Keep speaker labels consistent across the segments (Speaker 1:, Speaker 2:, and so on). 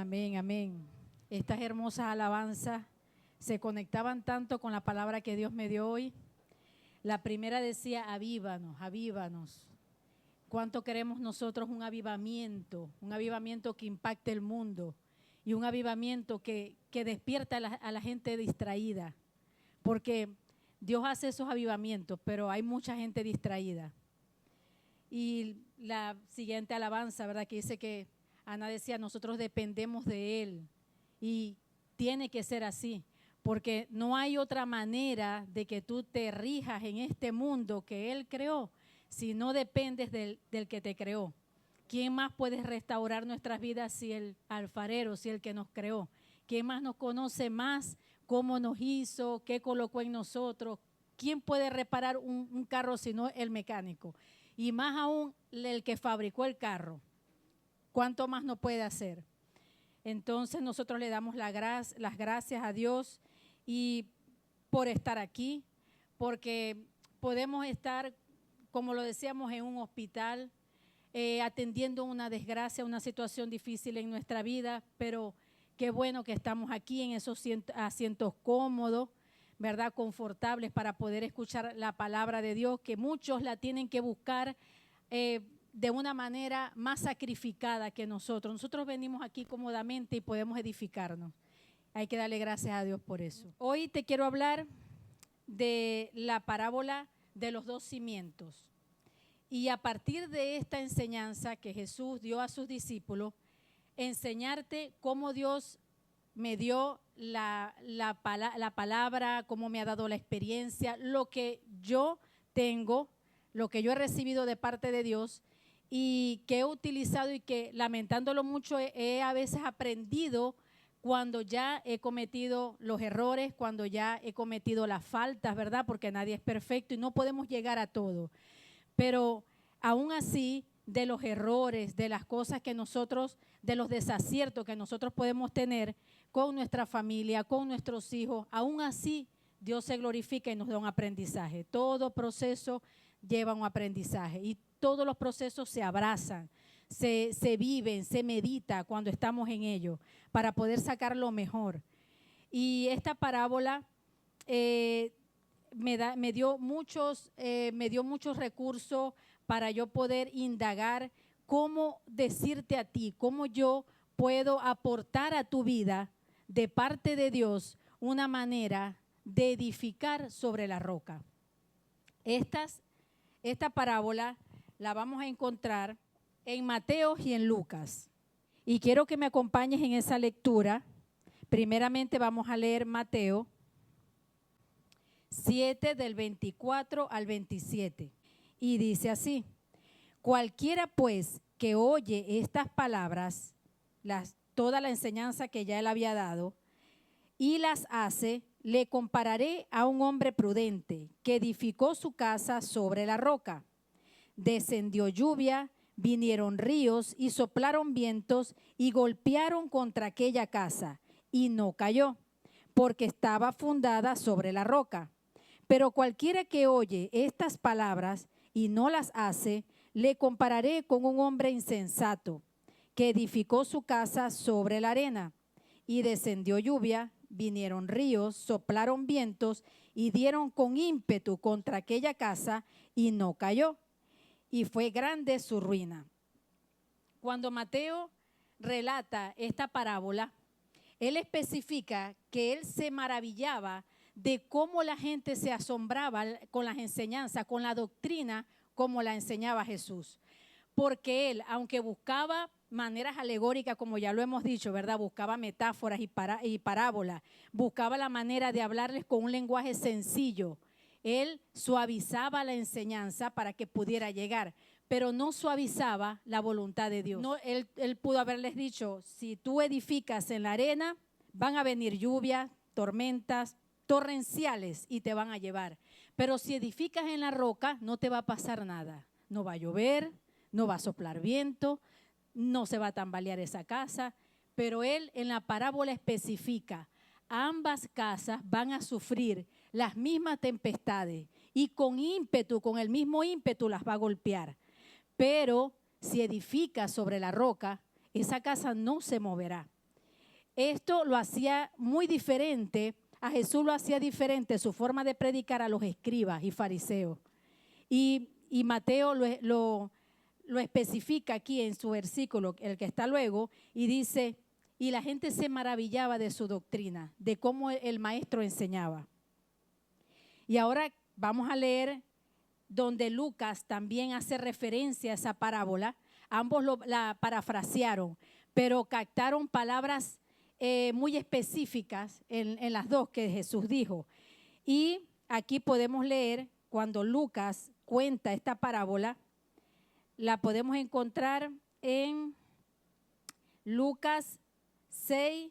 Speaker 1: Amén, amén. Estas hermosas alabanzas se conectaban tanto con la palabra que Dios me dio hoy. La primera decía, avívanos, avívanos. ¿Cuánto queremos nosotros un avivamiento que impacte el mundo y un avivamiento que despierta a la gente distraída? Porque Dios hace esos avivamientos, pero hay mucha gente distraída. Y la siguiente alabanza, ¿verdad? Que dice que Ana decía, nosotros dependemos de Él y tiene que ser así, porque no hay otra manera de que tú te rijas en este mundo que Él creó si no dependes del que te creó. ¿Quién más puede restaurar nuestras vidas si el alfarero, si el que nos creó? ¿Quién más nos conoce más cómo nos hizo, qué colocó en nosotros? ¿Quién puede reparar un carro sino el mecánico? Y más aún el que fabricó el carro. ¿Cuánto más no puede hacer? Entonces nosotros le damos las gracias a Dios y por estar aquí, porque podemos estar, como lo decíamos, en un hospital, atendiendo una desgracia, una situación difícil en nuestra vida, pero qué bueno que estamos aquí en esos asientos cómodos, ¿verdad? Confortables para poder escuchar la palabra de Dios, que muchos la tienen que buscar de una manera más sacrificada que nosotros. Nosotros venimos aquí cómodamente y podemos edificarnos. Hay que darle gracias a Dios por eso. Hoy te quiero hablar de la parábola de los dos cimientos. Y a partir de esta enseñanza que Jesús dio a sus discípulos, enseñarte cómo Dios me dio la palabra, cómo me ha dado la experiencia, lo que yo tengo, lo que yo he recibido de parte de Dios y que he utilizado y que lamentándolo mucho he a veces aprendido cuando ya he cometido los errores, cuando ya he cometido las faltas, ¿verdad? Porque nadie es perfecto y no podemos llegar a todo. Pero aún así, de los errores, de las cosas que nosotros, de los desaciertos que nosotros podemos tener con nuestra familia, con nuestros hijos, aún así Dios se glorifica y nos da un aprendizaje. Todo proceso lleva un aprendizaje y todos los procesos se abrazan, se viven, se medita cuando estamos en ello para poder sacar lo mejor. Y esta parábola me dio muchos recursos para yo poder indagar cómo decirte a ti, cómo yo puedo aportar a tu vida de parte de Dios una manera de edificar sobre la roca. Esta parábola la vamos a encontrar en Mateo y en Lucas. Y quiero que me acompañes en esa lectura. Primeramente vamos a leer Mateo 7 del 24 al 27. Y dice así: cualquiera pues que oye estas palabras, toda la enseñanza que ya él había dado, y las hace, le compararé a un hombre prudente que edificó su casa sobre la roca. Descendió lluvia, vinieron ríos y soplaron vientos y golpearon contra aquella casa, y no cayó, porque estaba fundada sobre la roca. Pero cualquiera que oye estas palabras y no las hace, le compararé con un hombre insensato que edificó su casa sobre la arena. Y descendió lluvia, vinieron ríos, soplaron vientos y dieron con ímpetu contra aquella casa y no cayó. Y fue grande su ruina. Cuando Mateo relata esta parábola, él especifica que él se maravillaba de cómo la gente se asombraba con las enseñanzas, con la doctrina como la enseñaba Jesús. Porque él, aunque buscaba maneras alegóricas, como ya lo hemos dicho, ¿verdad? Buscaba metáforas y parábolas, buscaba la manera de hablarles con un lenguaje sencillo. Él suavizaba la enseñanza para que pudiera llegar, pero no suavizaba la voluntad de Dios. No, él pudo haberles dicho, si tú edificas en la arena, van a venir lluvias, tormentas, torrenciales y te van a llevar. Pero si edificas en la roca, no te va a pasar nada. No va a llover, no va a soplar viento, no se va a tambalear esa casa. Pero él en la parábola especifica, ambas casas van a sufrir las mismas tempestades y con ímpetu, con el mismo ímpetu las va a golpear. Pero si edificas sobre la roca, esa casa no se moverá. esto lo hacía muy diferente, a Jesús lo hacía diferente su forma de predicar a los escribas y fariseos. Y Mateo lo especifica aquí en su versículo, el que está luego, y dice, y la gente se maravillaba de su doctrina, de cómo el maestro enseñaba. Y ahora vamos a leer donde Lucas también hace referencia a esa parábola. Ambos la parafrasearon, pero captaron palabras muy específicas en las dos que Jesús dijo. Y aquí podemos leer, cuando Lucas cuenta esta parábola, la podemos encontrar en Lucas 6,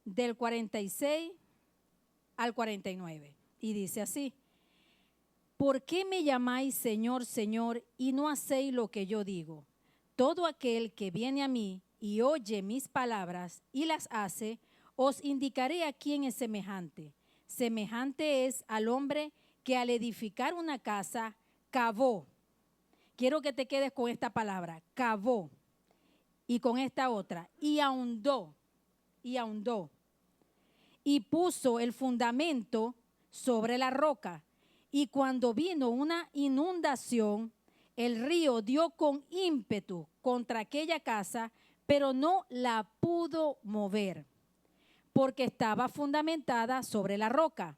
Speaker 1: del 46 al 49. Y dice así: ¿por qué me llamáis Señor, Señor, y no hacéis lo que yo digo? Todo aquel que viene a mí y oye mis palabras y las hace, os indicaré a quién es semejante. Semejante es al hombre que al edificar una casa cavó. Quiero que te quedes con esta palabra, cavó, y con esta otra, y ahondó, y puso el fundamento sobre la roca. Y cuando vino una inundación, el río dio con ímpetu contra aquella casa, pero no la pudo mover, porque estaba fundamentada sobre la roca.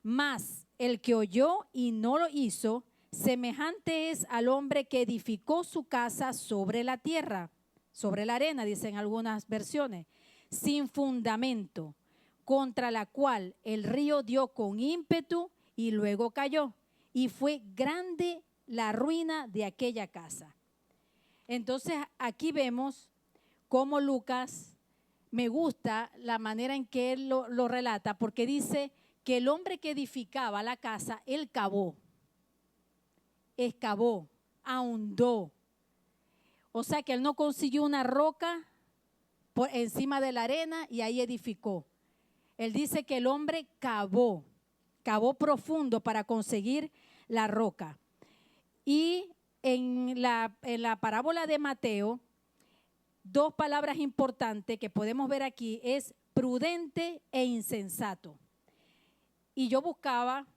Speaker 1: Mas el que oyó y no lo hizo, semejante es al hombre que edificó su casa sobre la tierra, sobre la arena, dicen algunas versiones, sin fundamento, contra la cual el río dio con ímpetu y luego cayó, y fue grande la ruina de aquella casa. Entonces aquí vemos cómo Lucas, me gusta la manera en que él lo relata, porque dice que el hombre que edificaba la casa, él cavó, excavó, ahondó. O sea que él no consiguió una roca por encima de la arena y ahí edificó. Él dice que el hombre cavó profundo para conseguir la roca. Y en la parábola de Mateo, dos palabras importantes que podemos ver aquí es prudente e insensato. Y yo buscaba,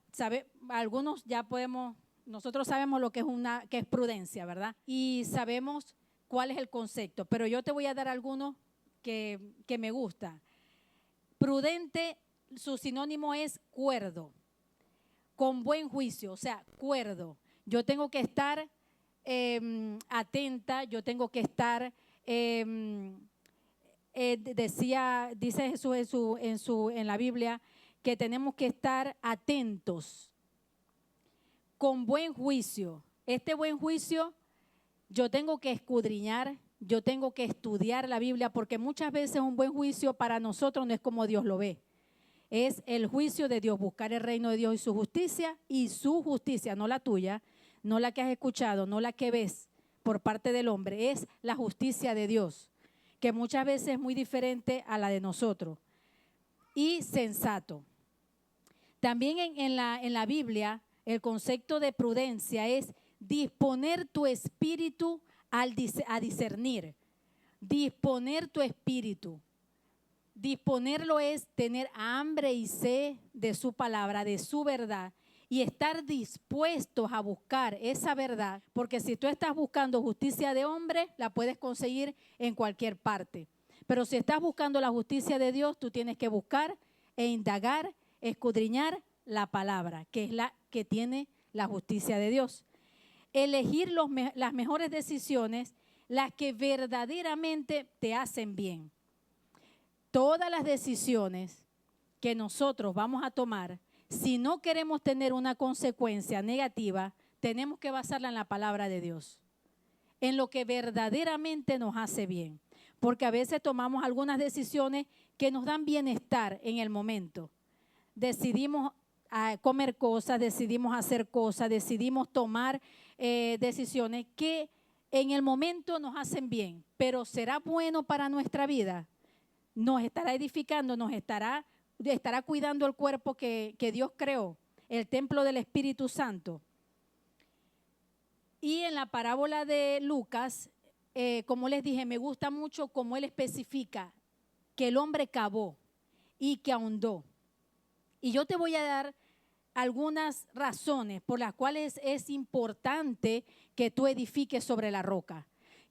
Speaker 1: algunos ya podemos, nosotros sabemos lo que es prudencia, ¿verdad? Y sabemos cuál es el concepto, pero yo te voy a dar algunos que me gusta. Prudente, su sinónimo es cuerdo, con buen juicio, o sea, cuerdo. Yo tengo que estar atenta, yo tengo que estar, dice Jesús en la Biblia, que tenemos que estar atentos, con buen juicio. Este buen juicio, yo tengo que escudriñar, yo tengo que estudiar la Biblia, porque muchas veces un buen juicio para nosotros no es como Dios lo ve. Es el juicio de Dios, buscar el reino de Dios y su justicia, no la tuya, no la que has escuchado, no la que ves por parte del hombre, es la justicia de Dios, que muchas veces es muy diferente a la de nosotros. Y sensato. También en la Biblia, el concepto de prudencia es disponer tu espíritu a discernir. Disponer tu espíritu. Disponerlo es tener hambre y sed de su palabra, de su verdad, y estar dispuestos a buscar esa verdad, porque si tú estás buscando justicia de hombre, la puedes conseguir en cualquier parte. Pero si estás buscando la justicia de Dios, tú tienes que buscar e indagar, escudriñar la palabra, que es la que tiene la justicia de Dios. Elegir las mejores decisiones, las que verdaderamente te hacen bien. Todas las decisiones que nosotros vamos a tomar, si no queremos tener una consecuencia negativa, tenemos que basarla en la palabra de Dios, en lo que verdaderamente nos hace bien. Porque a veces tomamos algunas decisiones que nos dan bienestar en el momento. Decidimos comer cosas, decidimos hacer cosas, decidimos tomar decisiones que en el momento nos hacen bien, pero ¿será bueno para nuestra vida? Nos estará edificando, nos estará cuidando el cuerpo que Dios creó, el templo del Espíritu Santo. Y en la parábola de Lucas, como les dije, me gusta mucho cómo él especifica que el hombre cavó y que ahondó. Y yo te voy a dar algunas razones por las cuales es importante que tú edifiques sobre la roca.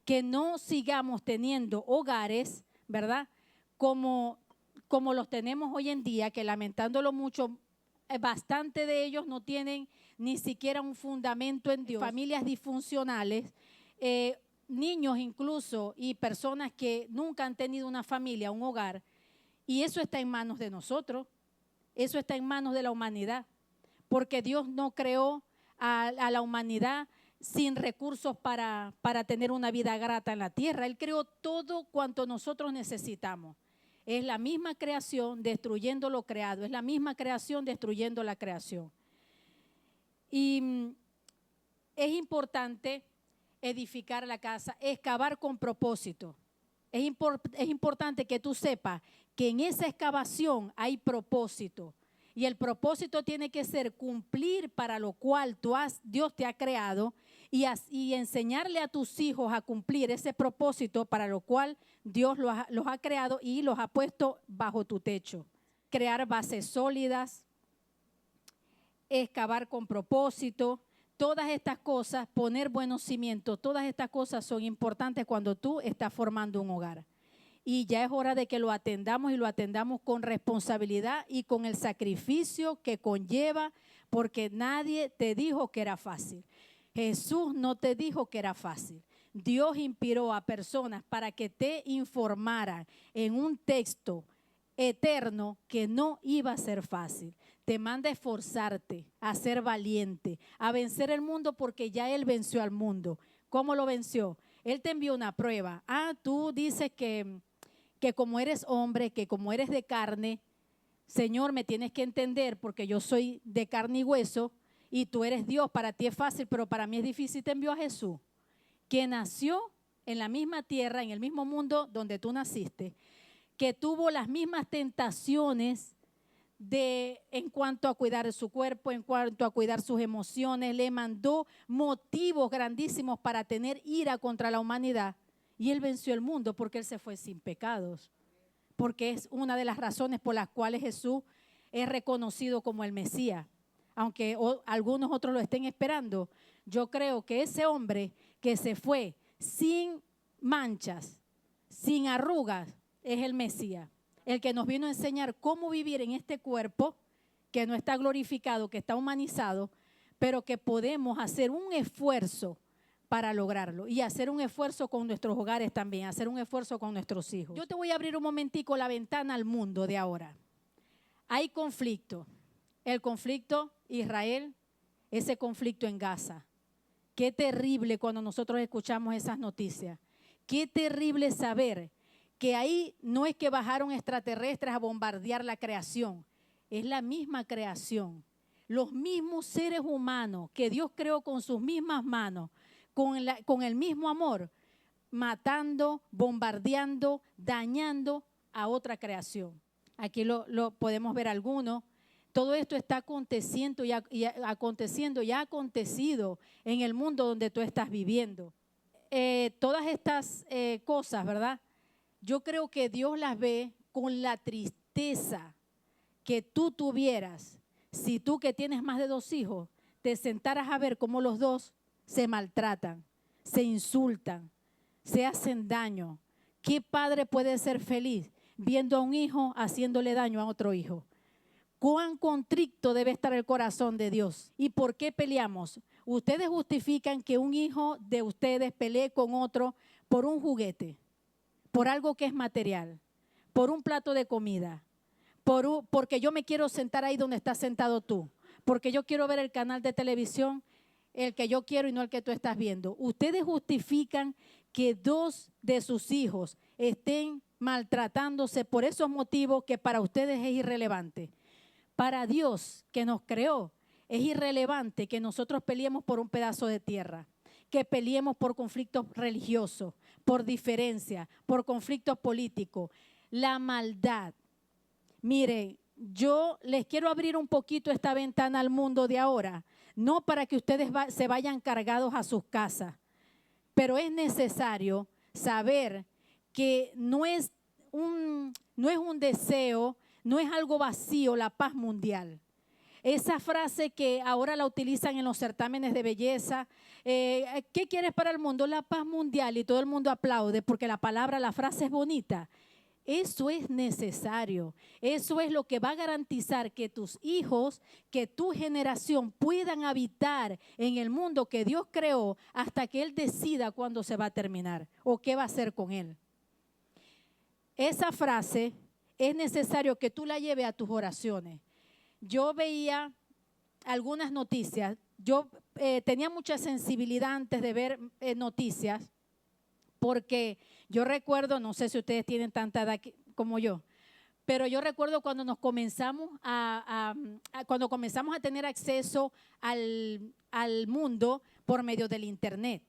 Speaker 1: Que no sigamos teniendo hogares, ¿verdad? Como los tenemos hoy en día, que lamentándolo mucho, bastante de ellos no tienen ni siquiera un fundamento en Dios. Familias disfuncionales, niños incluso y personas que nunca han tenido una familia, un hogar. Y eso está en manos de nosotros, eso está en manos de la humanidad, porque Dios no creó a la humanidad sin recursos para tener una vida grata en la tierra. Él creó todo cuanto nosotros necesitamos. Es la misma creación destruyendo lo creado, es la misma creación destruyendo la creación. Y es importante edificar la casa, excavar con propósito. Es importante que tú sepas que en esa excavación hay propósito. Y el propósito tiene que ser cumplir para lo cual Dios te ha creado y enseñarle a tus hijos a cumplir ese propósito para lo cual Dios los ha creado y los ha puesto bajo tu techo. Crear bases sólidas, excavar con propósito, todas estas cosas, poner buenos cimientos, todas estas cosas son importantes cuando tú estás formando un hogar. Y ya es hora de que lo atendamos y lo atendamos con responsabilidad y con el sacrificio que conlleva, porque nadie te dijo que era fácil. Jesús no te dijo que era fácil. Dios inspiró a personas para que te informaran en un texto eterno que no iba a ser fácil. Te manda a esforzarte, a ser valiente, a vencer el mundo porque ya Él venció al mundo. ¿Cómo lo venció? Él te envió una prueba. Tú dices que como eres hombre, que como eres de carne, Señor, me tienes que entender porque yo soy de carne y hueso y tú eres Dios, para ti es fácil, pero para mí es difícil. Te envió a Jesús, que nació en la misma tierra, en el mismo mundo donde tú naciste, que tuvo las mismas tentaciones en cuanto a cuidar su cuerpo, en cuanto a cuidar sus emociones. Le mandó motivos grandísimos para tener ira contra la humanidad. Y Él venció el mundo porque Él se fue sin pecados. Porque es una de las razones por las cuales Jesús es reconocido como el Mesías. Aunque algunos otros lo estén esperando, yo creo que ese hombre que se fue sin manchas, sin arrugas, es el Mesías. El que nos vino a enseñar cómo vivir en este cuerpo que no está glorificado, que está humanizado, pero que podemos hacer un esfuerzo para lograrlo y hacer un esfuerzo con nuestros hogares también, hacer un esfuerzo con nuestros hijos. Yo te voy a abrir un momentico la ventana al mundo de ahora. Hay conflicto. El conflicto Israel, ese conflicto en Gaza. Qué terrible cuando nosotros escuchamos esas noticias. Qué terrible saber que ahí no es que bajaron extraterrestres a bombardear la creación, es la misma creación. Los mismos seres humanos que Dios creó con sus mismas manos, con el mismo amor, matando, bombardeando, dañando a otra creación. Aquí lo podemos ver algunos. Todo esto está aconteciendo y ha acontecido en el mundo donde tú estás viviendo. Todas estas cosas, ¿verdad? Yo creo que Dios las ve con la tristeza que tú tuvieras si tú, que tienes más de 2 hijos, te sentaras a ver cómo los dos se maltratan, se insultan, se hacen daño. ¿Qué padre puede ser feliz viendo a un hijo haciéndole daño a otro hijo? ¿Cuán contrito debe estar el corazón de Dios? ¿Y por qué peleamos? Ustedes justifican que un hijo de ustedes pelee con otro por un juguete, por algo que es material, por un plato de comida, porque yo me quiero sentar ahí donde estás sentado tú, porque yo quiero ver el canal de televisión, el que yo quiero y no el que tú estás viendo. Ustedes justifican que 2 de sus hijos estén maltratándose por esos motivos que para ustedes es irrelevante. Para Dios, que nos creó, es irrelevante que nosotros peleemos por un pedazo de tierra, que peleemos por conflictos religiosos, por diferencia, por conflictos políticos. La maldad. Mire, yo les quiero abrir un poquito esta ventana al mundo de ahora, no para que ustedes se vayan cargados a sus casas, pero es necesario saber que no es un no es un deseo, no es algo vacío, la paz mundial. Esa frase que ahora la utilizan en los certámenes de belleza, ¿qué quieres para el mundo? La paz mundial, y todo el mundo aplaude porque la frase es bonita. Eso es necesario, eso es lo que va a garantizar que tus hijos, que tu generación puedan habitar en el mundo que Dios creó hasta que Él decida cuándo se va a terminar o qué va a hacer con Él. Esa frase es necesario que tú la lleves a tus oraciones. Yo veía algunas noticias, yo tenía mucha sensibilidad antes de ver noticias, porque yo recuerdo, no sé si ustedes tienen tanta edad como yo, pero yo recuerdo cuando nos comenzamos cuando comenzamos a tener acceso al mundo por medio del internet,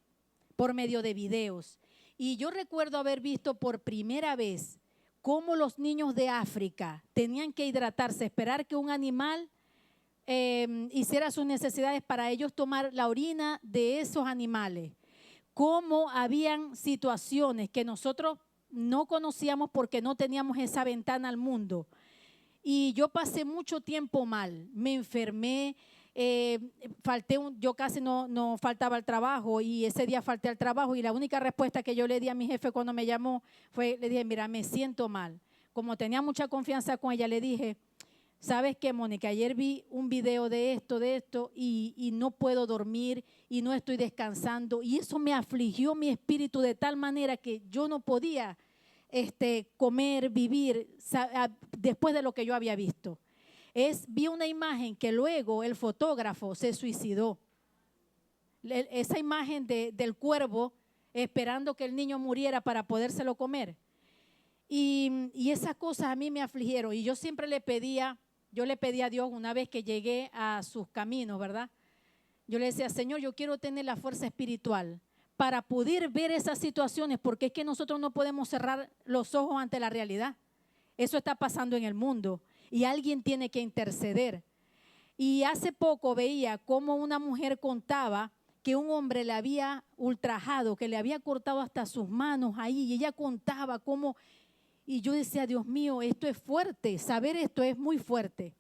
Speaker 1: por medio de videos. Y yo recuerdo haber visto por primera vez cómo los niños de África tenían que hidratarse, esperar que un animal hiciera sus necesidades para ellos tomar la orina de esos animales. Cómo habían situaciones que nosotros no conocíamos porque no teníamos esa ventana al mundo. Y yo pasé mucho tiempo mal, me enfermé, yo casi no faltaba al trabajo, y ese día falté al trabajo, y la única respuesta que yo le di a mi jefe cuando me llamó fue, le dije, mira, me siento mal. Como tenía mucha confianza con ella, le dije, ¿sabes qué, Mónica? Ayer vi un video de esto, y no puedo dormir y no estoy descansando, y eso me afligió mi espíritu de tal manera que yo no podía comer, vivir después de lo que yo había visto. Vi una imagen que luego el fotógrafo se suicidó. Esa imagen del cuervo esperando que el niño muriera para podérselo comer. Y esas cosas a mí me afligieron, y yo siempre le pedí a Dios, una vez que llegué a sus caminos, ¿verdad? Yo le decía, Señor, yo quiero tener la fuerza espiritual para poder ver esas situaciones, porque es que nosotros no podemos cerrar los ojos ante la realidad. Eso está pasando en el mundo y alguien tiene que interceder. Y hace poco veía cómo una mujer contaba que un hombre le había ultrajado, que le había cortado hasta sus manos ahí, y ella contaba cómo, y yo decía, Dios mío, esto es fuerte, saber esto es muy fuerte.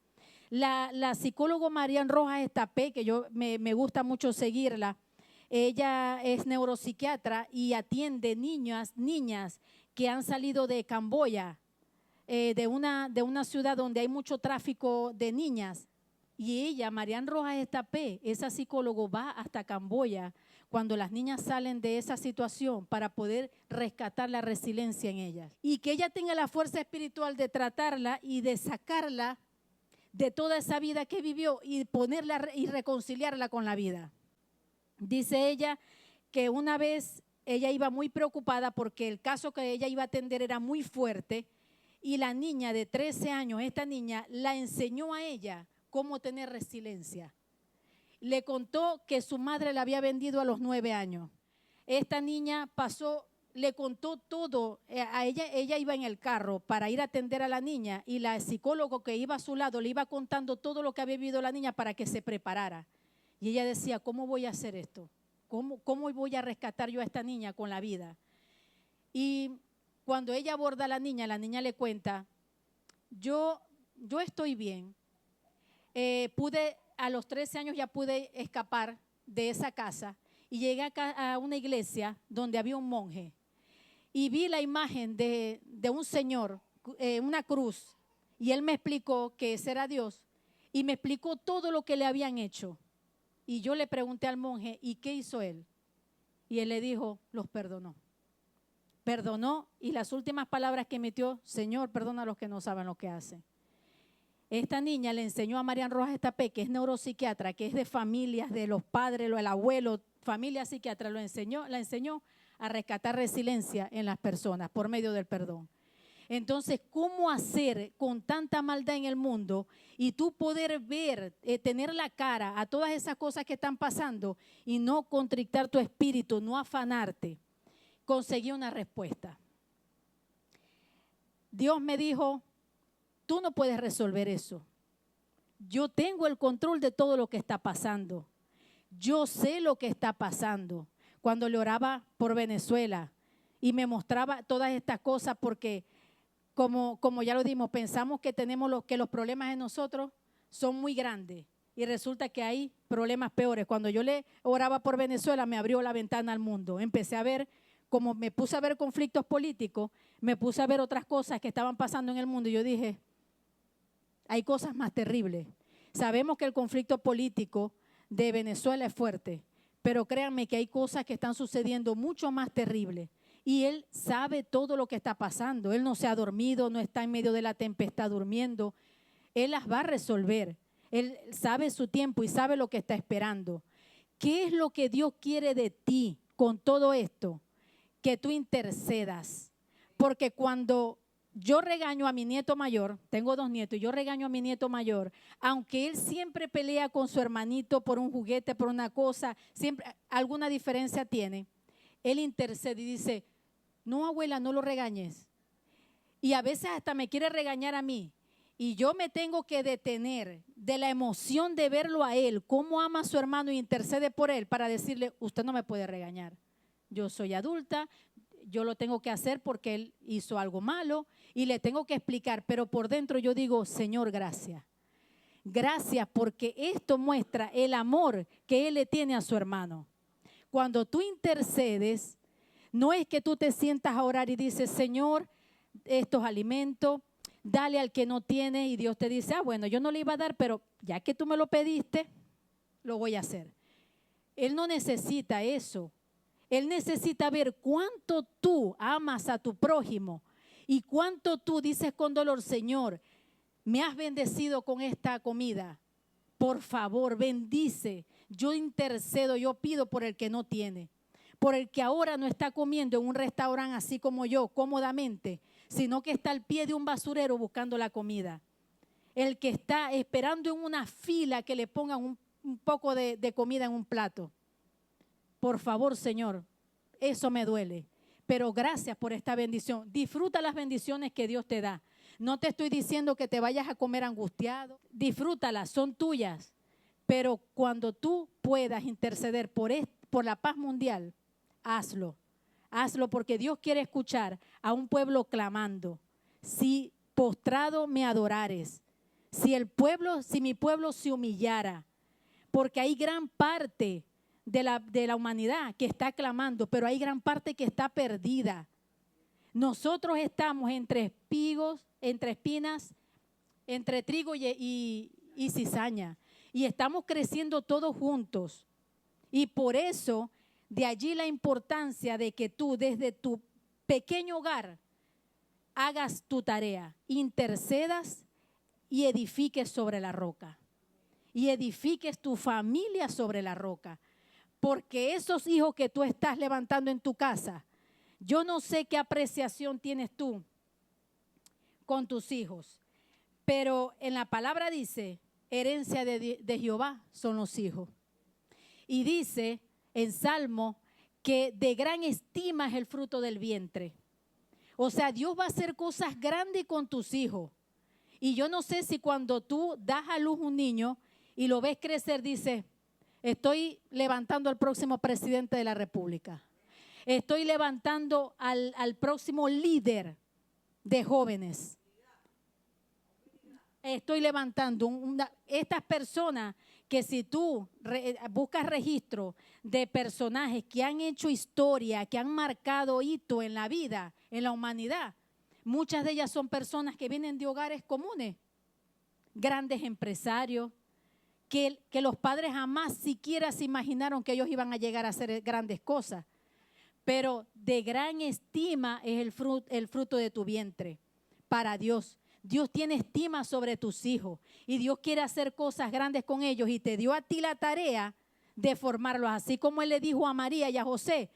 Speaker 1: La psicóloga Marian Rojas Estapé, que me gusta mucho seguirla, ella es neuropsiquiatra y atiende niñas que han salido de Camboya, de una ciudad donde hay mucho tráfico de niñas. Y ella, Marian Rojas Estapé, esa psicóloga, va hasta Camboya cuando las niñas salen de esa situación para poder rescatar la resiliencia en ellas. Y que ella tenga la fuerza espiritual de tratarla y de sacarla de toda esa vida que vivió y ponerla y reconciliarla con la vida. Dice ella que una vez ella iba muy preocupada porque el caso que ella iba a atender era muy fuerte, y la niña de 13 años, esta niña, la enseñó a ella cómo tener resiliencia. Le contó que su madre la había vendido a los 9 años. Esta niña le contó todo a ella. Ella iba en el carro para ir a atender a la niña, y la psicóloga que iba a su lado le iba contando todo lo que había vivido la niña para que se preparara. Y ella decía, ¿cómo voy a hacer esto? ¿Cómo voy a rescatar yo a esta niña con la vida? Y cuando ella aborda a la niña le cuenta, yo estoy bien. A los 13 años ya pude escapar de esa casa y llegué a una iglesia donde había un monje. Y vi la imagen de un señor, una cruz, y él me explicó que ese era Dios, y me explicó todo lo que le habían hecho. Y yo le pregunté al monje, ¿y qué hizo él? Y él le dijo, los perdonó. Perdonó, y las últimas palabras que emitió, Señor, perdona a los que no saben lo que hacen. Esta niña le enseñó a Marian Rojas Estapé, que es neuropsiquiatra, que es de familias, de los padres, el abuelo, familia psiquiatra, la enseñó a rescatar resiliencia en las personas por medio del perdón. Entonces, ¿cómo hacer con tanta maldad en el mundo y tú poder ver, tener la cara a todas esas cosas que están pasando y no contrictar tu espíritu, no afanarte? Conseguí una respuesta. Dios me dijo, tú no puedes resolver eso. Yo tengo el control de todo lo que está pasando. Yo sé lo que está pasando. Cuando le oraba por Venezuela y me mostraba todas estas cosas, porque como ya lo dimos, pensamos que que los problemas de nosotros son muy grandes y resulta que hay problemas peores. Cuando yo le oraba por Venezuela, me abrió la ventana al mundo. Empecé a ver, como me puse a ver conflictos políticos, me puse a ver otras cosas que estaban pasando en el mundo y yo dije, hay cosas más terribles. Sabemos que el conflicto político de Venezuela es fuerte, pero créanme que hay cosas que están sucediendo mucho más terribles. Y Él sabe todo lo que está pasando. Él no se ha dormido, no está en medio de la tempestad durmiendo. Él las va a resolver. Él sabe su tiempo y sabe lo que está esperando. ¿Qué es lo que Dios quiere de ti con todo esto? Que tú intercedas. Porque cuando yo regaño a mi nieto mayor, tengo 2 nietos, y yo regaño a mi nieto mayor, aunque él siempre pelea con su hermanito por un juguete, por una cosa, siempre alguna diferencia tiene, él intercede y dice, no, abuela, no lo regañes. Y a veces hasta me quiere regañar a mí. Y yo me tengo que detener de la emoción de verlo a él, cómo ama a su hermano y intercede por él, para decirle, usted no me puede regañar. Yo soy adulta, yo lo tengo que hacer porque él hizo algo malo y le tengo que explicar. Pero por dentro yo digo, Señor, gracias. Gracias porque esto muestra el amor que él le tiene a su hermano. Cuando tú intercedes, no es que tú te sientas a orar y dices, Señor, estos alimentos, dale al que no tiene, y Dios te dice, bueno, yo no le iba a dar, pero ya que tú me lo pediste, lo voy a hacer. Él no necesita eso. Él necesita ver cuánto tú amas a tu prójimo y cuánto tú dices con dolor, Señor, me has bendecido con esta comida. Por favor, bendice. Yo intercedo, yo pido por el que no tiene. Por el que ahora no está comiendo en un restaurante así como yo, cómodamente, sino que está al pie de un basurero buscando la comida. El que está esperando en una fila que le pongan un poco de comida en un plato. Por favor, Señor, eso me duele. Pero gracias por esta bendición. Disfruta las bendiciones que Dios te da. No te estoy diciendo que te vayas a comer angustiado. Disfrútalas, son tuyas. Pero cuando tú puedas interceder por la paz mundial, hazlo. Hazlo porque Dios quiere escuchar a un pueblo clamando. Si postrado me adorares, si mi pueblo se humillara, porque hay gran parte de la humanidad que está clamando, pero hay gran parte que está perdida. Nosotros estamos entre espinas, entre trigo y cizaña, y estamos creciendo todos juntos. Y por eso, de allí la importancia de que tú desde tu pequeño hogar hagas tu tarea, intercedas y edifiques sobre la roca. Y edifiques tu familia sobre la roca. Porque esos hijos que tú estás levantando en tu casa, yo no sé qué apreciación tienes tú con tus hijos, pero en la palabra dice, herencia de Jehová son los hijos. Y dice en Salmo que de gran estima es el fruto del vientre. O sea, Dios va a hacer cosas grandes con tus hijos. Y yo no sé si cuando tú das a luz un niño y lo ves crecer, dices, estoy levantando al próximo presidente de la República. Estoy levantando al próximo líder de jóvenes. Estoy levantando estas personas que si tú buscas registro de personajes que han hecho historia, que han marcado hito en la vida, en la humanidad, muchas de ellas son personas que vienen de hogares comunes, grandes empresarios, que los padres jamás siquiera se imaginaron que ellos iban a llegar a hacer grandes cosas. Pero de gran estima es el fruto de tu vientre para Dios. Dios tiene estima sobre tus hijos y Dios quiere hacer cosas grandes con ellos y te dio a ti la tarea de formarlos. Así como Él le dijo a María y a José,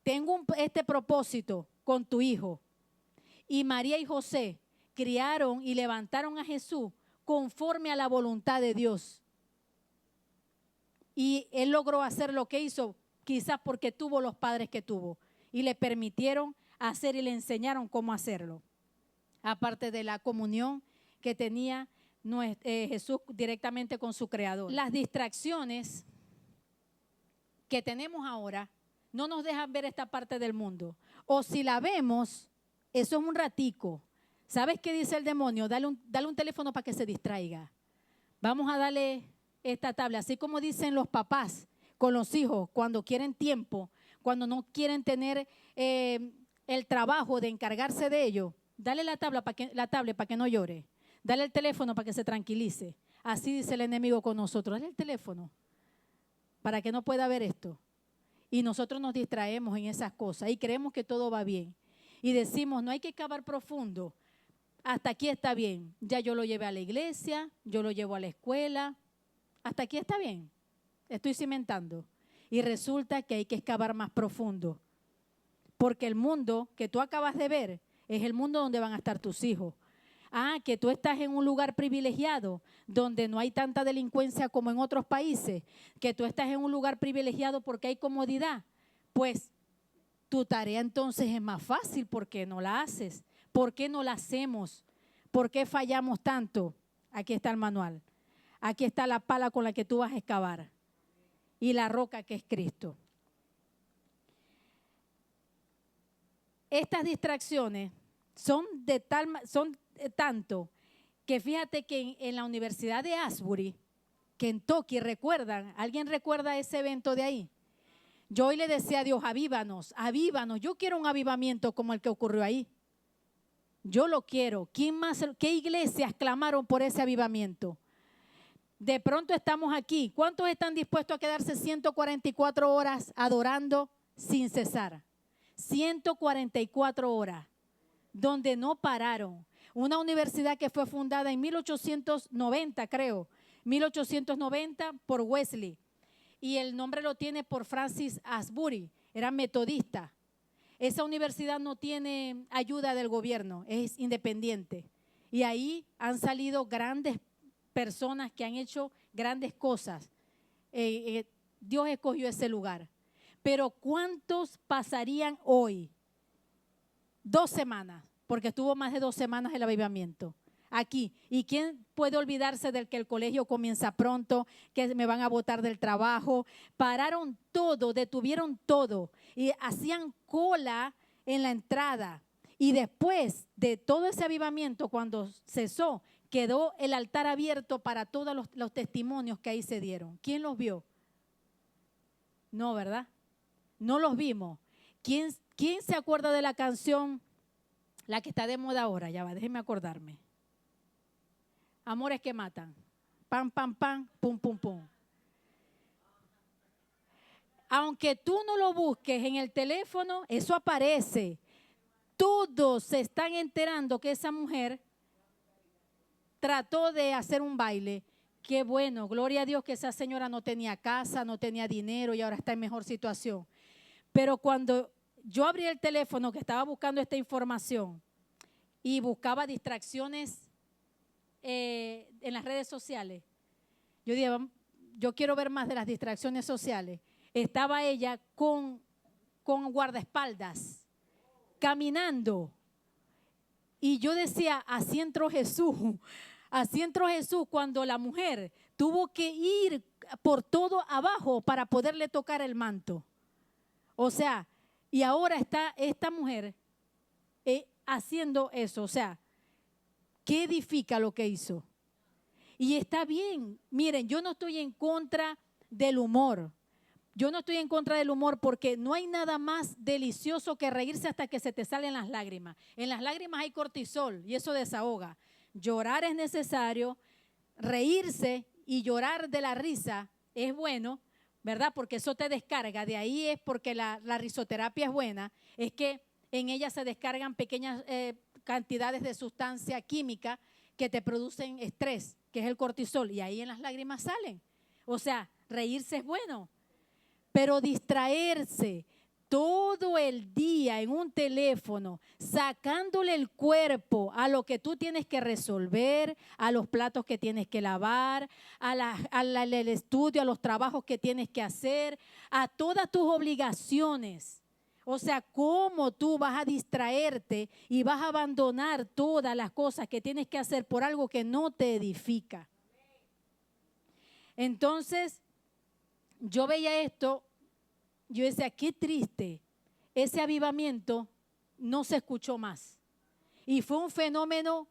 Speaker 1: tengo este propósito con tu hijo. Y María y José criaron y levantaron a Jesús conforme a la voluntad de Dios. Y Él logró hacer lo que hizo, quizás porque tuvo los padres que tuvo y le permitieron hacer y le enseñaron cómo hacerlo. Aparte de la comunión que tenía Jesús directamente con su Creador. Las distracciones que tenemos ahora no nos dejan ver esta parte del mundo. O si la vemos, eso es un ratico. ¿Sabes qué dice el demonio? Dale un teléfono para que se distraiga. Vamos a darle esta tabla. Así como dicen los papás con los hijos cuando quieren tiempo, cuando no quieren tener el trabajo de encargarse de ello, dale la tablet para que no llore. Dale el teléfono para que se tranquilice. Así dice el enemigo con nosotros. Dale el teléfono para que no pueda ver esto. Y nosotros nos distraemos en esas cosas y creemos que todo va bien. Y decimos, no hay que cavar profundo. Hasta aquí está bien. Ya yo lo llevé a la iglesia, yo lo llevo a la escuela. Hasta aquí está bien. Estoy cimentando. Y resulta que hay que excavar más profundo. Porque el mundo que tú acabas de ver es el mundo donde van a estar tus hijos. Que tú estás en un lugar privilegiado donde no hay tanta delincuencia como en otros países, que tú estás en un lugar privilegiado porque hay comodidad. Pues tu tarea entonces es más fácil. ¿Por qué no la haces? ¿Por qué no la hacemos? ¿Por qué fallamos tanto? Aquí está el manual. Aquí está la pala con la que tú vas a excavar y la roca que es Cristo. Estas distracciones son tanto que fíjate que en la Universidad de Asbury, Kentucky, ¿recuerdan? ¿Alguien recuerda ese evento de ahí? Yo hoy le decía a Dios, avívanos, avívanos. Yo quiero un avivamiento como el que ocurrió ahí. Yo lo quiero. ¿Quién más? ¿Qué iglesias clamaron por ese avivamiento? De pronto estamos aquí. ¿Cuántos están dispuestos a quedarse 144 horas adorando sin cesar? 144 horas, donde no pararon. Una universidad que fue fundada en 1890, creo, 1890 por Wesley. Y el nombre lo tiene por Francis Asbury, era metodista. Esa universidad no tiene ayuda del gobierno, es independiente. Y ahí han salido grandes personas que han hecho grandes cosas. Dios escogió ese lugar. Pero ¿cuántos pasarían hoy? 2 semanas, porque estuvo más de 2 semanas el avivamiento aquí. ¿Y quién puede olvidarse del que el colegio comienza pronto, que me van a botar del trabajo? Pararon todo, detuvieron todo y hacían cola en la entrada. Y después de todo ese avivamiento, cuando cesó, quedó el altar abierto para todos los testimonios que ahí se dieron. ¿Quién los vio? No, ¿verdad? No los vimos. ¿Quién se acuerda de la canción, la que está de moda ahora? Ya va, déjenme acordarme. Amores que matan. Pam, pam, pam, pum, pum, pum. Aunque tú no lo busques en el teléfono, eso aparece. Todos se están enterando que esa mujer trató de hacer un baile. Qué bueno, gloria a Dios que esa señora no tenía casa, no tenía dinero y ahora está en mejor situación. Pero cuando yo abrí el teléfono que estaba buscando esta información y buscaba distracciones en las redes sociales, yo dije, yo quiero ver más de las distracciones sociales. Estaba ella con guardaespaldas, caminando. Y yo decía, así entró Jesús. Así entró Jesús cuando la mujer tuvo que ir por todo abajo para poderle tocar el manto. O sea, y ahora está esta mujer haciendo eso. O sea, ¿qué edifica lo que hizo? Y está bien. Miren, yo no estoy en contra del humor. Yo no estoy en contra del humor porque no hay nada más delicioso que reírse hasta que se te salen las lágrimas. En las lágrimas hay cortisol y eso desahoga. Llorar es necesario, reírse y llorar de la risa es bueno, ¿verdad? Porque eso te descarga. De ahí es porque la risoterapia es buena, es que en ella se descargan pequeñas cantidades de sustancia química que te producen estrés, que es el cortisol, y ahí en las lágrimas salen. O sea, reírse es bueno. Pero distraerse todo el día en un teléfono, sacándole el cuerpo a lo que tú tienes que resolver, a los platos que tienes que lavar, al estudio, a los trabajos que tienes que hacer, a todas tus obligaciones. O sea, ¿cómo tú vas a distraerte y vas a abandonar todas las cosas que tienes que hacer por algo que no te edifica? Entonces, yo veía esto, yo decía, qué triste, ese avivamiento no se escuchó más. Y fue un fenómeno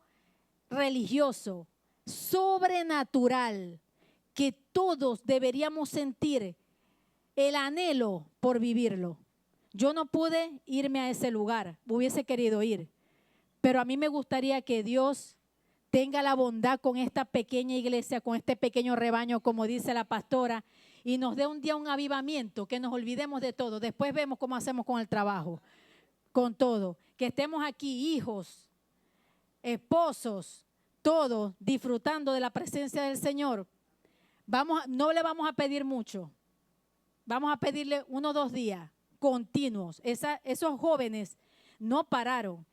Speaker 1: religioso, sobrenatural, que todos deberíamos sentir el anhelo por vivirlo. Yo no pude irme a ese lugar, hubiese querido ir, pero a mí me gustaría que Dios tenga la bondad con esta pequeña iglesia, con este pequeño rebaño, como dice la pastora, y nos dé un día un avivamiento, que nos olvidemos de todo. Después vemos cómo hacemos con el trabajo, con todo. Que estemos aquí, hijos, esposos, todos disfrutando de la presencia del Señor. No le vamos a pedir mucho. Vamos a pedirle 1 o 2 días continuos. Esos jóvenes no pararon.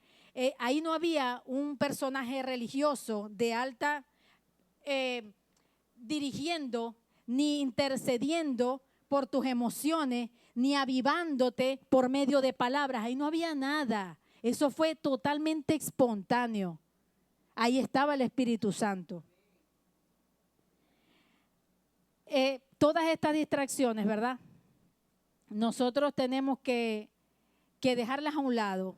Speaker 1: Ahí no había un personaje religioso de alta dirigiendo ni intercediendo por tus emociones, ni avivándote por medio de palabras. Ahí no había nada. Eso fue totalmente espontáneo. Ahí estaba el Espíritu Santo. Todas estas distracciones, ¿verdad? Nosotros tenemos que dejarlas a un lado.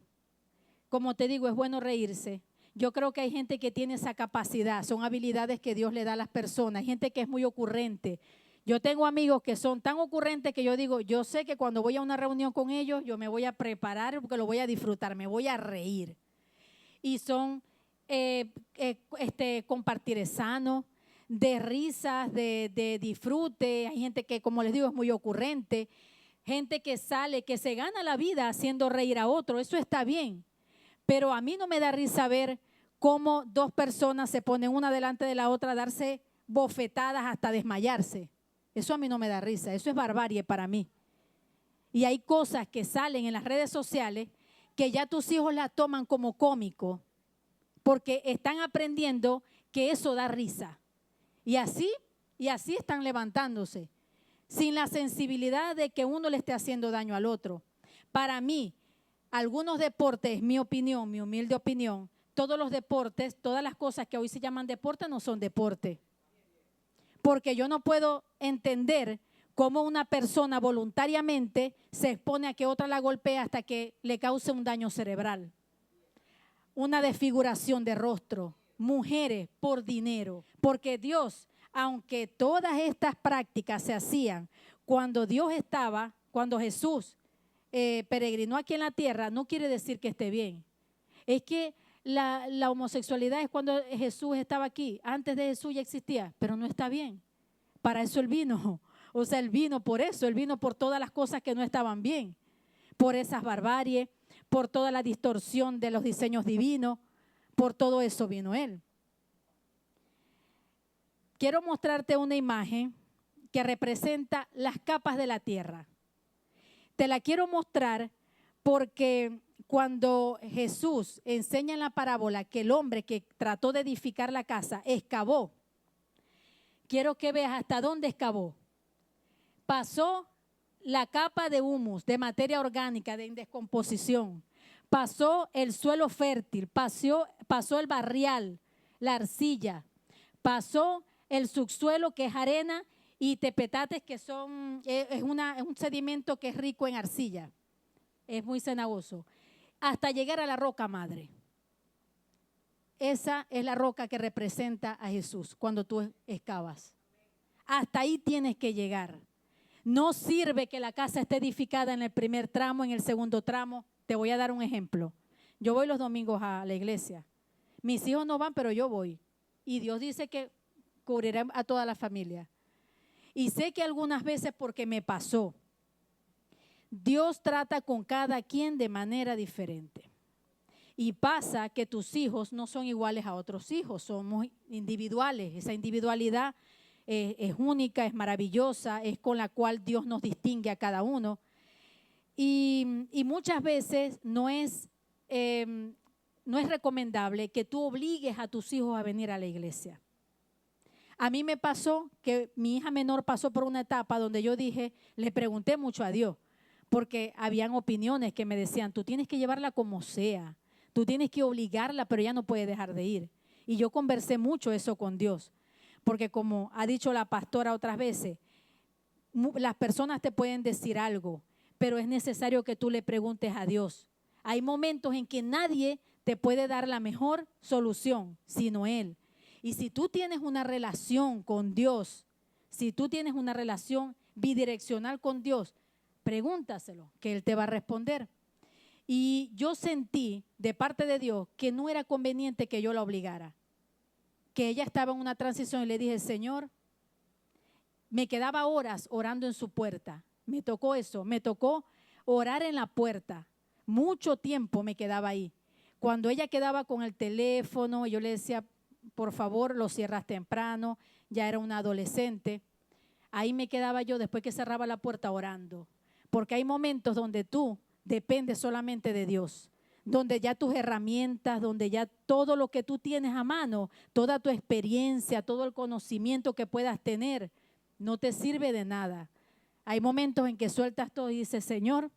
Speaker 1: Como te digo, es bueno reírse. Yo creo que hay gente que tiene esa capacidad, son habilidades que Dios le da a las personas. Hay gente que es muy ocurrente. Yo tengo amigos que son tan ocurrentes que yo digo, yo sé que cuando voy a una reunión con ellos, yo me voy a preparar porque lo voy a disfrutar, me voy a reír. Y son compartir sano, de risas, de disfrute. Hay gente que, como les digo, es muy ocurrente. Gente que sale, que se gana la vida haciendo reír a otro. Eso está bien. Pero a mí no me da risa ver cómo 2 personas se ponen una delante de la otra a darse bofetadas hasta desmayarse. Eso a mí no me da risa. Eso es barbarie para mí. Y hay cosas que salen en las redes sociales que ya tus hijos las toman como cómico porque están aprendiendo que eso da risa. Y así están levantándose, sin la sensibilidad de que uno le esté haciendo daño al otro. Para mí, algunos deportes, mi opinión, mi humilde opinión, todos los deportes, todas las cosas que hoy se llaman deporte no son deporte. Porque yo no puedo entender cómo una persona voluntariamente se expone a que otra la golpee hasta que le cause un daño cerebral. Una desfiguración de rostro. Mujeres por dinero. Porque Dios, aunque todas estas prácticas se hacían cuando Jesús peregrinó aquí en la tierra, no quiere decir que esté bien. Es que la homosexualidad es cuando Jesús estaba aquí. Antes de Jesús ya existía, pero no está bien. Para eso Él vino. O sea, Él vino por eso. Él vino por todas las cosas que no estaban bien. Por esas barbaries, por toda la distorsión de los diseños divinos. Por todo eso vino Él. Quiero mostrarte una imagen que representa las capas de la tierra. Te la quiero mostrar porque cuando Jesús enseña en la parábola que el hombre que trató de edificar la casa excavó, quiero que veas hasta dónde excavó. Pasó la capa de humus, de materia orgánica, de descomposición. Pasó el suelo fértil, pasó el barrial, la arcilla, pasó el subsuelo que es arena y tepetates que es un sedimento que es rico en arcilla, es muy cenagoso, hasta llegar a la roca madre. Esa es la roca que representa a Jesús cuando tú excavas. Hasta ahí tienes que llegar. No sirve que la casa esté edificada en el primer tramo, en el segundo tramo. Te voy a dar un ejemplo. Yo voy los domingos a la iglesia. Mis hijos no van, pero yo voy. Y Dios dice que cubrirá a toda la familia. Y sé que algunas veces, porque me pasó, Dios trata con cada quien de manera diferente. Y pasa que tus hijos no son iguales a otros hijos, somos individuales. Esa individualidad es única, es maravillosa, es con la cual Dios nos distingue a cada uno. Y muchas veces no es recomendable que tú obligues a tus hijos a venir a la iglesia. A mí me pasó que mi hija menor pasó por una etapa donde yo le pregunté mucho a Dios, porque habían opiniones que me decían, tú tienes que llevarla como sea, tú tienes que obligarla, pero ella no puede dejar de ir. Y yo conversé mucho eso con Dios, porque como ha dicho la pastora otras veces, las personas te pueden decir algo, pero es necesario que tú le preguntes a Dios. Hay momentos en que nadie te puede dar la mejor solución, sino Él. Y si tú tienes una relación con Dios, si tú tienes una relación bidireccional con Dios, pregúntaselo, que Él te va a responder. Y yo sentí de parte de Dios que no era conveniente que yo la obligara, que ella estaba en una transición y le dije, Señor, me quedaba horas orando en su puerta. Me tocó eso, me tocó orar en la puerta. Mucho tiempo me quedaba ahí. Cuando ella quedaba con el teléfono, yo le decía, por favor, lo cierras temprano. Ya era una adolescente. Ahí me quedaba yo después que cerraba la puerta orando. Porque hay momentos donde tú dependes solamente de Dios, donde ya tus herramientas, donde ya todo lo que tú tienes a mano, toda tu experiencia, todo el conocimiento que puedas tener, no te sirve de nada. Hay momentos en que sueltas todo y dices, Señor,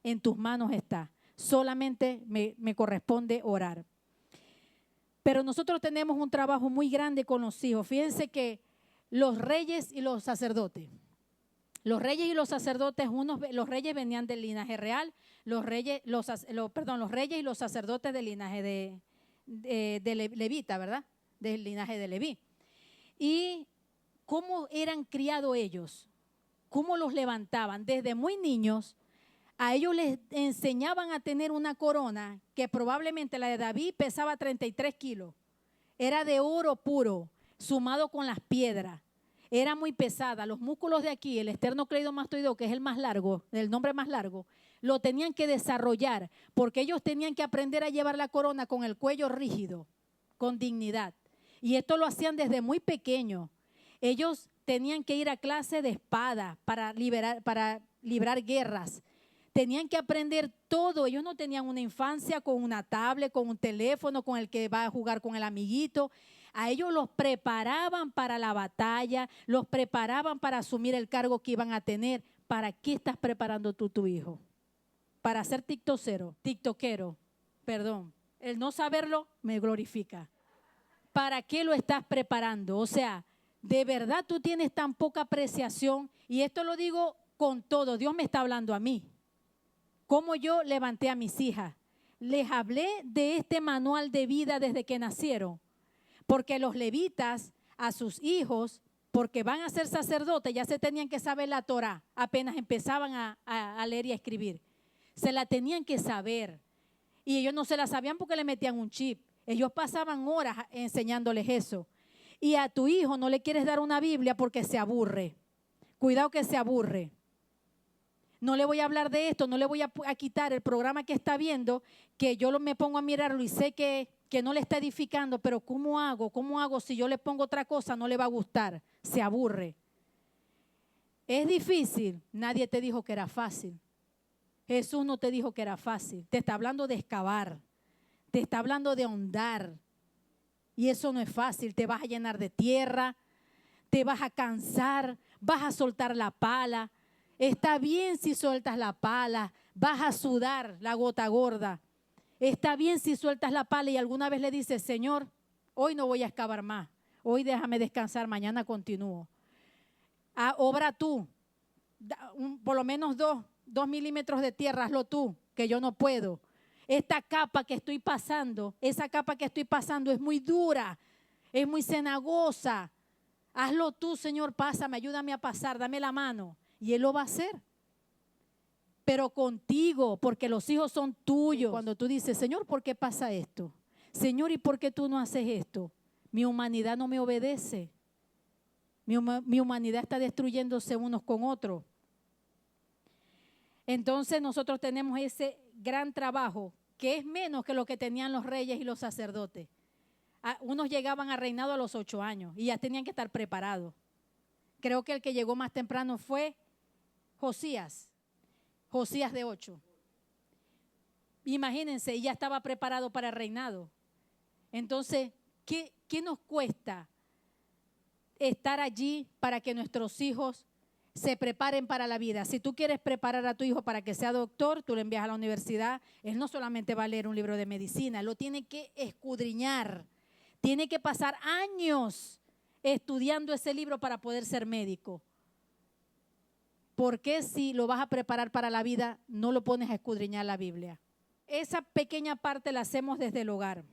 Speaker 1: en tus manos está. Solamente me corresponde orar. Pero nosotros tenemos un trabajo muy grande con los hijos. Fíjense que los reyes y los sacerdotes, los reyes y los sacerdotes, los reyes venían del linaje real, los reyes y los sacerdotes del linaje de levita, ¿verdad? Del linaje de Leví. Y cómo eran criados ellos, cómo los levantaban desde muy niños. A ellos les enseñaban a tener una corona que probablemente la de David pesaba 33 kilos. Era de oro puro, sumado con las piedras. Era muy pesada. Los músculos de aquí, el esternocleidomastoideo, que es el más largo, el nombre más largo, lo tenían que desarrollar porque ellos tenían que aprender a llevar la corona con el cuello rígido, con dignidad. Y esto lo hacían desde muy pequeño. Ellos tenían que ir a clase de espada para librar guerras. Tenían que aprender todo. Ellos no tenían una infancia con una tablet, con un teléfono, con el que va a jugar con el amiguito. A ellos los preparaban para la batalla, los preparaban para asumir el cargo que iban a tener. ¿Para qué estás preparando tú tu hijo? Para ser tiktokero, perdón. El no saberlo me glorifica. ¿Para qué lo estás preparando? O sea, de verdad tú tienes tan poca apreciación, y esto lo digo con todo, Dios me está hablando a mí. Cómo yo levanté a mis hijas. Les hablé de este manual de vida desde que nacieron. Porque los levitas a sus hijos, porque van a ser sacerdotes, ya se tenían que saber la Torá. Apenas empezaban a leer y a escribir. Se la tenían que saber. Y ellos no se la sabían porque le metían un chip. Ellos pasaban horas enseñándoles eso. Y a tu hijo no le quieres dar una Biblia porque se aburre. Cuidado que se aburre. No le voy a hablar de esto, no le voy a quitar el programa que está viendo, que yo me pongo a mirarlo y sé que no le está edificando, pero ¿cómo hago? ¿Cómo hago? Si yo le pongo otra cosa no le va a gustar, se aburre. ¿Es difícil? Nadie te dijo que era fácil. Jesús no te dijo que era fácil, te está hablando de excavar, te está hablando de ahondar. Y eso no es fácil, te vas a llenar de tierra, te vas a cansar, vas a soltar la pala. Está bien si sueltas la pala, vas a sudar la gota gorda. Está bien si sueltas la pala y alguna vez le dices, Señor, hoy no voy a excavar más, hoy déjame descansar, mañana continúo. Obra tú, por lo menos 2 milímetros de tierra, hazlo tú, que yo no puedo. Esta capa que estoy pasando, esa capa que estoy pasando es muy dura, es muy cenagosa. Hazlo tú, Señor, pásame, ayúdame a pasar, dame la mano. Y Él lo va a hacer. Pero contigo, porque los hijos son tuyos. Cuando tú dices, Señor, ¿por qué pasa esto? Señor, ¿y por qué tú no haces esto? Mi humanidad no me obedece. Mi humanidad está destruyéndose unos con otros. Entonces nosotros tenemos ese gran trabajo, que es menos que lo que tenían los reyes y los sacerdotes. Unos llegaban a reinado a los 8 años y ya tenían que estar preparados. Creo que el que llegó más temprano fue Josías de 8. Imagínense, y ya estaba preparado para el reinado. Entonces, ¿qué nos cuesta estar allí para que nuestros hijos se preparen para la vida? Si tú quieres preparar a tu hijo para que sea doctor, tú lo envías a la universidad. Él no solamente va a leer un libro de medicina, lo tiene que escudriñar. Tiene que pasar años estudiando ese libro para poder ser médico. ¿Por qué si lo vas a preparar para la vida no lo pones a escudriñar la Biblia? esa pequeña parte la hacemos desde el hogar,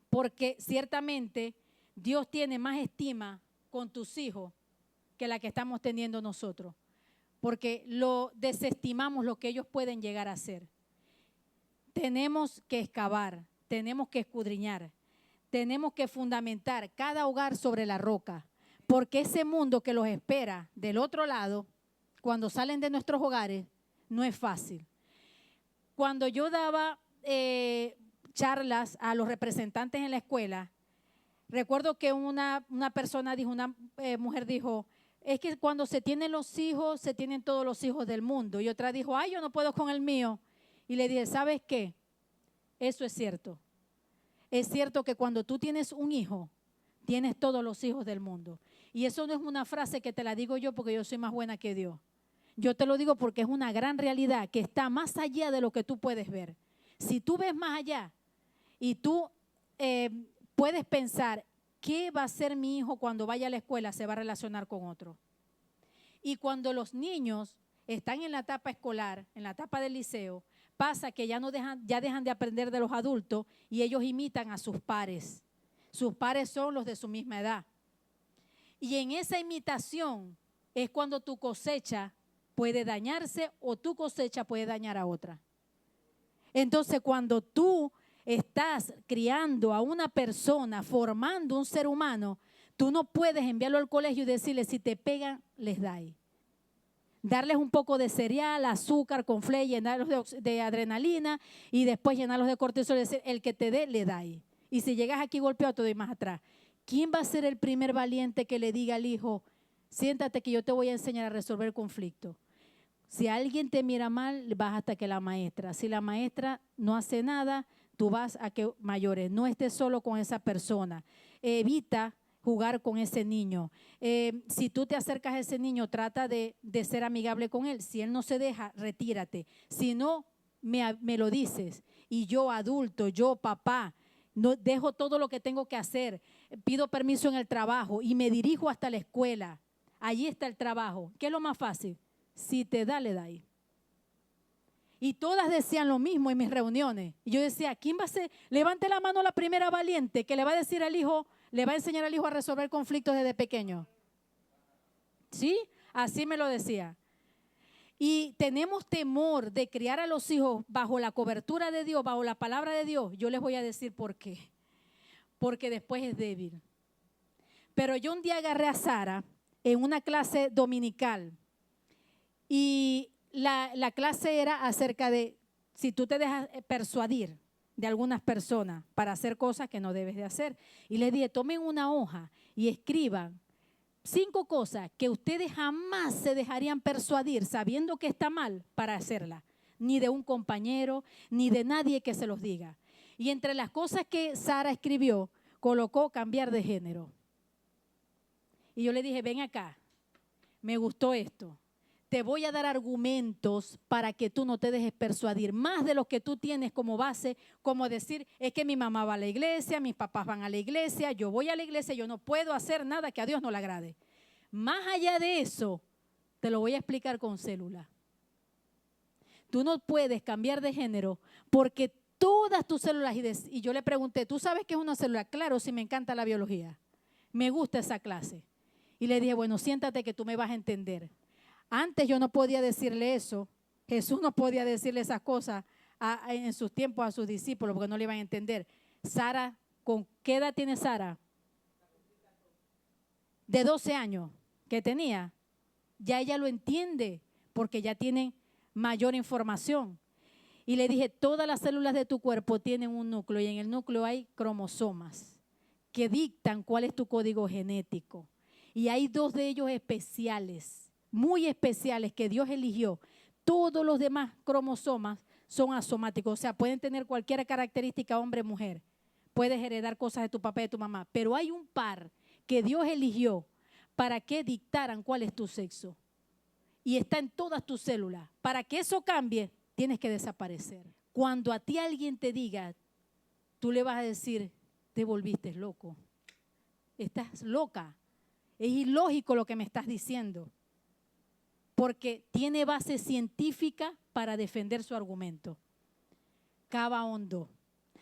Speaker 1: porque ciertamente Dios tiene más estima con tus hijos que la que estamos teniendo nosotros, porque lo desestimamos lo que ellos pueden llegar a hacer. Tenemos que excavar, tenemos que escudriñar, tenemos que fundamentar cada hogar sobre la roca, porque ese mundo que los espera del otro lado, cuando salen de nuestros hogares, no es fácil. Cuando yo daba charlas a los representantes en la escuela, recuerdo que una persona dijo, una mujer dijo, es que cuando se tienen los hijos, se tienen todos los hijos del mundo. Y otra dijo, ay, yo no puedo con el mío. Y le dije, ¿sabes qué? Eso es cierto. Es cierto que cuando tú tienes un hijo, tienes todos los hijos del mundo. Y eso no es una frase que te la digo yo porque yo soy más buena que Dios. Yo te lo digo porque es una gran realidad que está más allá de lo que tú puedes ver. Si tú ves más allá y tú puedes pensar, ¿qué va a hacer mi hijo cuando vaya a la escuela? Se va a relacionar con otro. Y cuando los niños están en la etapa escolar, en la etapa del liceo, pasa que ya dejan de aprender de los adultos y ellos imitan a sus pares. Sus pares son los de su misma edad. Y en esa imitación es cuando tu cosecha puede dañarse o tu cosecha puede dañar a otra. Entonces, cuando tú estás criando a una persona, formando un ser humano, tú no puedes enviarlo al colegio y decirle, si te pegan, les dais. Darles un poco de cereal, azúcar, con fle, llenarlos de adrenalina y después llenarlos de cortisol y decir, el que te dé, le dais. Y si llegas aquí golpeado, te doy más atrás. ¿Quién va a ser el primer valiente que le diga al hijo, siéntate que yo te voy a enseñar a resolver el conflicto? Si alguien te mira mal, vas hasta que la maestra. Si la maestra no hace nada, tú vas a que mayores. No estés solo con esa persona. Evita jugar con ese niño. Si tú te acercas a ese niño, trata de ser amigable con él. Si él no se deja, retírate. Si no, me lo dices. Y yo, adulto, yo, papá, no, dejo todo lo que tengo que hacer. Pido permiso en el trabajo y me dirijo hasta la escuela. Allí está el trabajo. ¿Qué es lo más fácil? Si te da, le da ahí. Y todas decían lo mismo en mis reuniones. Y yo decía, ¿quién va a ser? Levante la mano la primera valiente que le va a decir al hijo, le va a enseñar al hijo a resolver conflictos desde pequeño. ¿Sí? Así me lo decía. Y tenemos temor de criar a los hijos bajo la cobertura de Dios, bajo la palabra de Dios. Yo les voy a decir por qué. Porque después es débil. Pero yo un día agarré a Sara en una clase dominical. Y la clase era acerca de si tú te dejas persuadir de algunas personas para hacer cosas que no debes de hacer. Y les dije, tomen una hoja y escriban 5 cosas que ustedes jamás se dejarían persuadir sabiendo que está mal para hacerla. Ni de un compañero, ni de nadie que se los diga. Y entre las cosas que Sara escribió, colocó cambiar de género. Y yo le dije, ven acá, me gustó esto. Te voy a dar argumentos para que tú no te dejes persuadir, más de lo que tú tienes como base, como decir, es que mi mamá va a la iglesia, mis papás van a la iglesia, yo voy a la iglesia, yo no puedo hacer nada que a Dios no le agrade. Más allá de eso, te lo voy a explicar con célula. Tú no puedes cambiar de género porque todas tus células, y yo le pregunté, ¿tú sabes qué es una célula? Claro, sí, me encanta la biología, me gusta esa clase. Y le dije, bueno, siéntate que tú me vas a entender. Antes yo no podía decirle eso. Jesús no podía decirle esas cosas en sus tiempos a sus discípulos porque no le iban a entender. Sara, ¿con qué edad tiene Sara? De 12 años que tenía. Ya ella lo entiende porque ya tienen mayor información. Y le dije, todas las células de tu cuerpo tienen un núcleo y en el núcleo hay cromosomas que dictan cuál es tu código genético. Y hay 2 de ellos especiales, muy especiales que Dios eligió. Todos los demás cromosomas son asomáticos, o sea, pueden tener cualquier característica, hombre o mujer. Puedes heredar cosas de tu papá y de tu mamá, pero hay un par que Dios eligió para que dictaran cuál es tu sexo. Y está en todas tus células. Para que eso cambie, tienes que desaparecer. Cuando a ti alguien te diga, tú le vas a decir, te volviste loco. Estás loca. Es ilógico lo que me estás diciendo, porque tiene base científica para defender su argumento. cava hondo.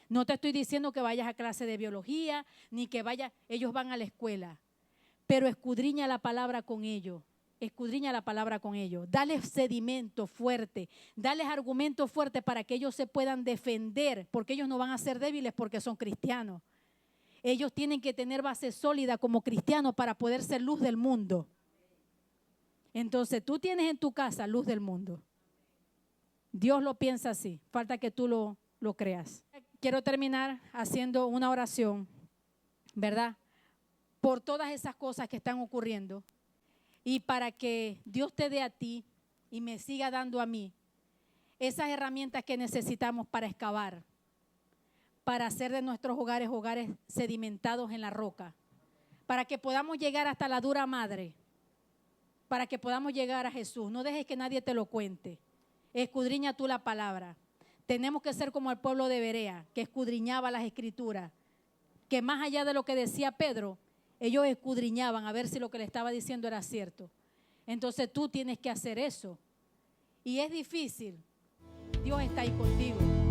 Speaker 1: No te estoy diciendo que vayas a clase de biología, ni que ellos van a la escuela, pero escudriña la palabra con ellos. Escudriña la palabra con ellos. Dales sedimento fuerte, dales argumentos fuertes para que ellos se puedan defender, porque ellos no van a ser débiles porque son cristianos. Ellos tienen que tener base sólida como cristianos para poder ser luz del mundo. Entonces tú tienes en tu casa luz del mundo. Dios lo piensa así, falta que tú lo creas. Quiero terminar haciendo una oración, ¿verdad? Por todas esas cosas que están ocurriendo y para que Dios te dé a ti y me siga dando a mí esas herramientas que necesitamos para excavar, para hacer de nuestros hogares hogares sedimentados en la roca, para que podamos llegar hasta la dura madre, para que podamos llegar a Jesús. No dejes que nadie te lo cuente. Escudriña tú la palabra. Tenemos que ser como el pueblo de Berea, que escudriñaba las escrituras, que más allá de lo que decía Pedro, ellos escudriñaban a ver si lo que le estaba diciendo era cierto. Entonces tú tienes que hacer eso. Y es difícil. Dios está ahí contigo.